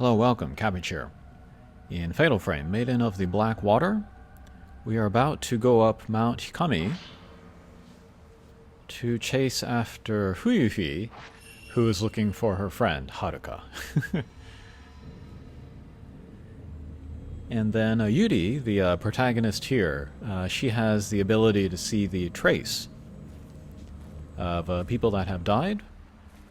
Hello, welcome, Cabbage here. In Fatal Frame, Maiden of the Black Water, we are about to go up Mount Hikami to chase after Fuyuhi, who is looking for her friend, Haruka. And then Yuri, the protagonist here, she has the ability to see the trace of people that have died.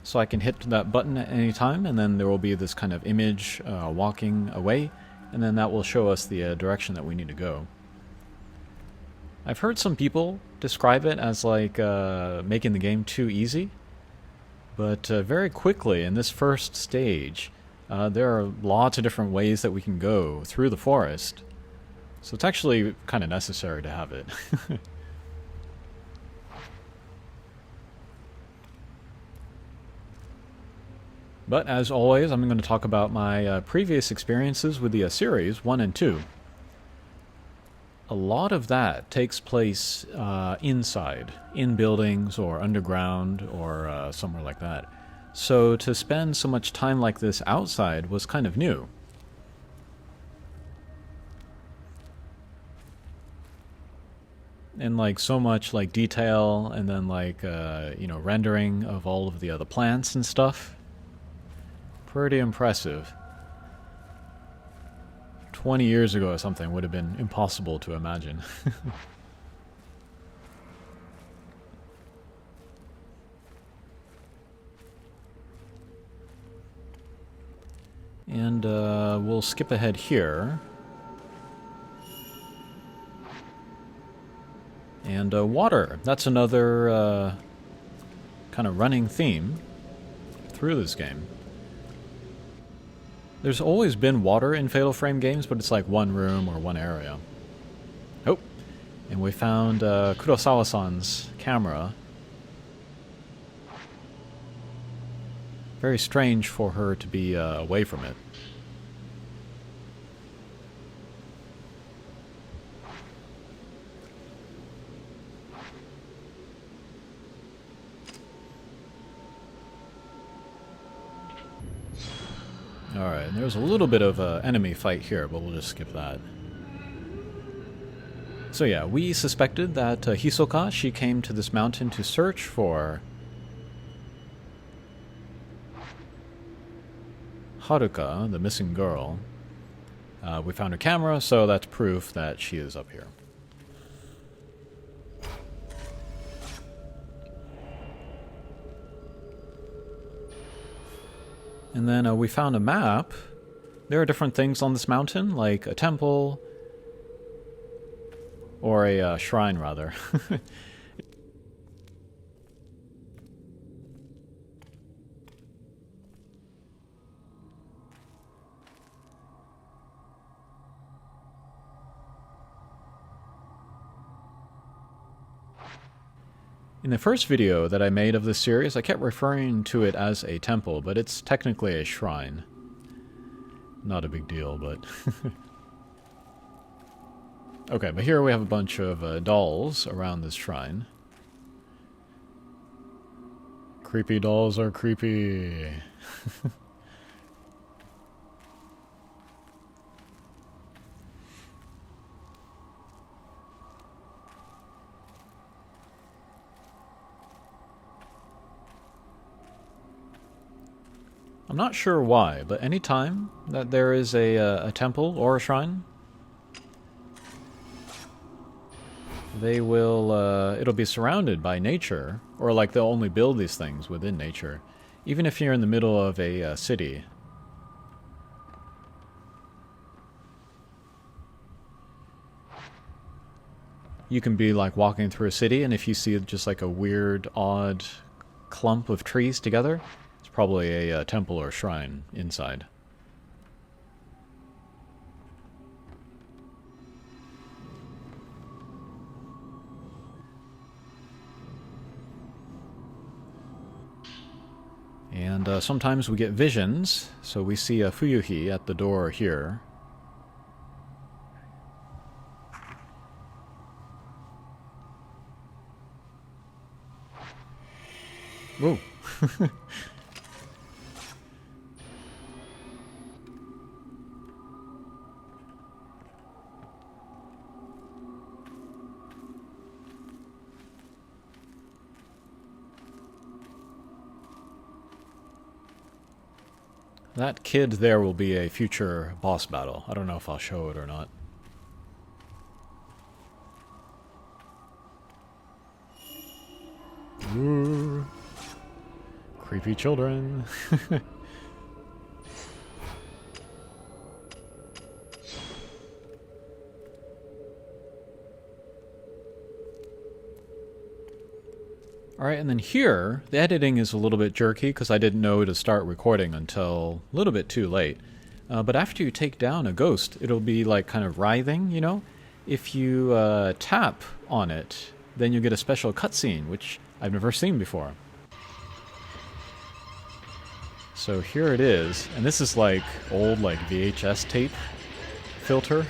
So I can hit that button at any time, and then there will be this kind of image walking away, and then that will show us the direction that we need to go. I've heard some people describe it as like making the game too easy, but very quickly in this first stage, there are lots of different ways that we can go through the forest. So it's actually kind of necessary to have it. But as always, I'm going to talk about my previous experiences with the series 1 and 2. A lot of that takes place inside, in buildings or underground or somewhere like that. So to spend so much time like this outside was kind of new. And like so much like detail and then like rendering of all of the other plants and stuff. Pretty impressive. 20 years ago or something would have been impossible to imagine. And we'll skip ahead here. And water. That's another kind of running theme through this game. There's always been water in Fatal Frame games, but it's like one room or one area. Oh, and we found Kurosawa-san's camera. Very strange for her to be away from it. Alright, and there's a little bit of an enemy fight here, but we'll just skip that. So yeah, we suspected that Hisoka, she came to this mountain to search for Haruka, the missing girl. We found her camera, so that's proof that she is up here. And then we found a map. There are different things on this mountain, like a temple, or a shrine, rather. In the first video that I made of this series, I kept referring to it as a temple, but it's technically a shrine. Not a big deal, but... Okay, but here we have a bunch of dolls around this shrine. Creepy dolls are creepy. I'm not sure why, but any time that there is a temple or a shrine, they will, it'll be surrounded by nature, or like they'll only build these things within nature, even if you're in the middle of a city. You can be like walking through a city, and if you see just like a weird, odd clump of trees together, probably a temple or shrine inside. And sometimes we get visions, so we see a Fuyuhi at the door here. Whoa. That kid there will be a future boss battle. I don't know if I'll show it or not. Ooh. Creepy children. Alright, and then here, the editing is a little bit jerky because I didn't know to start recording until a little bit too late. But after you take down a ghost, it'll be like kind of writhing, you know? If you tap on it, then you get a special cutscene, which I've never seen before. So here it is, and this is like old like VHS tape filter,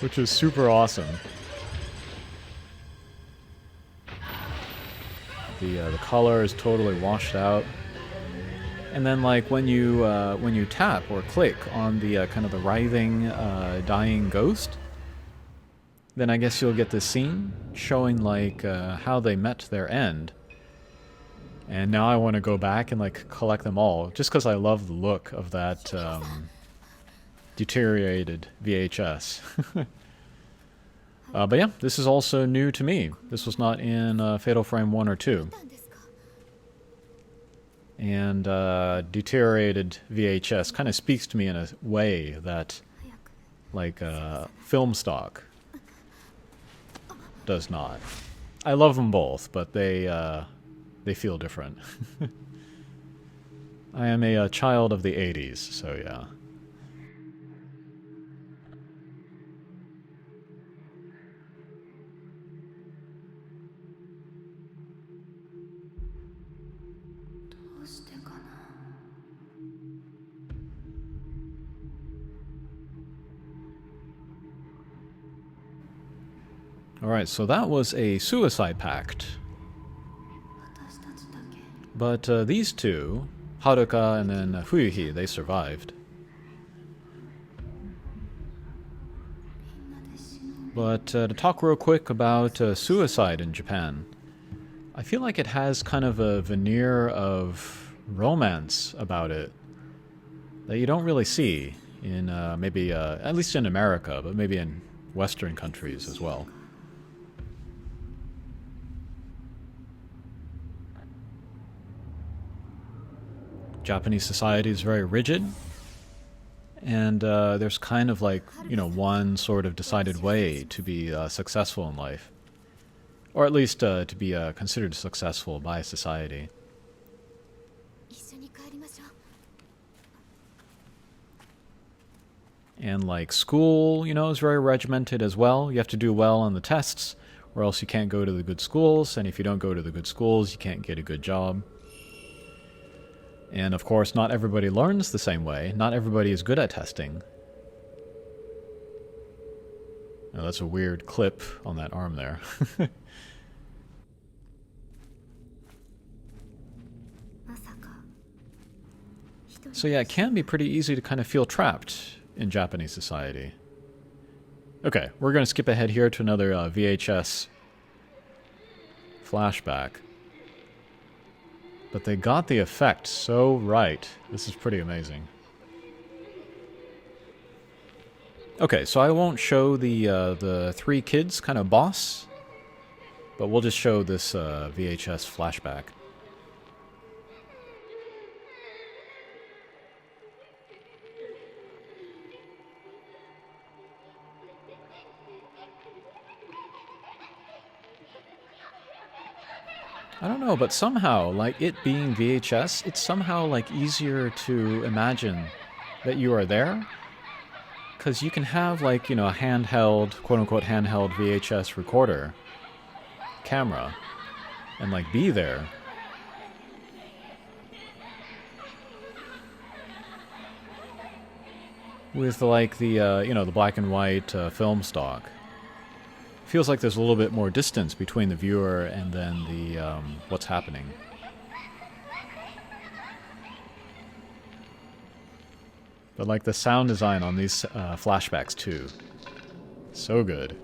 which is super awesome. The color is totally washed out, and then like when you tap or click on the kind of the writhing, dying ghost, then I guess you'll get this scene showing like how they met their end. And now I want to go back and like collect them all, just because I love the look of that deteriorated VHS. But yeah, this is also new to me. This was not in Fatal Frame 1 or 2. And deteriorated VHS kind of speaks to me in a way that, like, film stock does not. I love them both, but they feel different. I am a child of the 80s, so yeah. Alright, so that was a suicide pact. But these two, Haruka and then Fuyuhi, they survived. But to talk real quick about suicide in Japan, I feel like it has kind of a veneer of romance about it that you don't really see in maybe, at least in America, but maybe in Western countries as well. Japanese society is very rigid, and there's kind of like, you know, one sort of decided way to be successful in life. Or at least to be considered successful by society. And like school, you know, is very regimented as well. You have to do well on the tests, or else you can't go to the good schools, and if you don't go to the good schools, you can't get a good job. And of course, not everybody learns the same way. Not everybody is good at testing. Oh, that's a weird clip on that arm there. So yeah, it can be pretty easy to kind of feel trapped in Japanese society. Okay, we're going to skip ahead here to another VHS flashback. But they got the effect so right. This is pretty amazing. Okay, so I won't show the three kids kind of boss, but we'll just show this VHS flashback. I don't know, but somehow, like, it being VHS, it's somehow, like, easier to imagine that you are there. Because you can have, like, you know, a handheld, quote-unquote handheld VHS recorder camera and, like, be there. With, like, the, you know, the black and white film stock. Feels like there's a little bit more distance between the viewer and then the what's happening. But like the sound design on these flashbacks too, so good.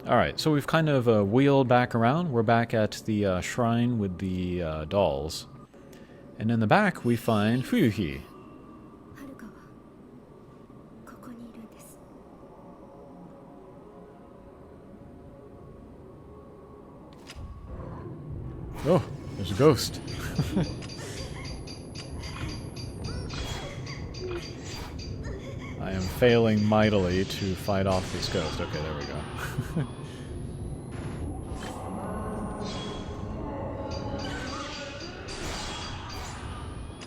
Alright, so we've kind of wheeled back around. We're back at the shrine with the dolls. And in the back, we find Fuyuhi. Oh, there's a ghost. I am failing mightily to fight off this ghost. Okay, there we go.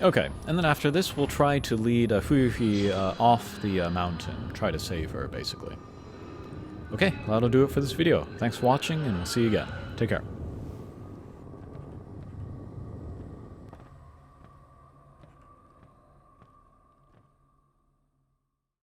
Okay, and then after this, we'll try to lead Fuyuhi off the mountain. Try to save her, basically. Okay, that'll do it for this video. Thanks for watching, and we'll see you again. Take care.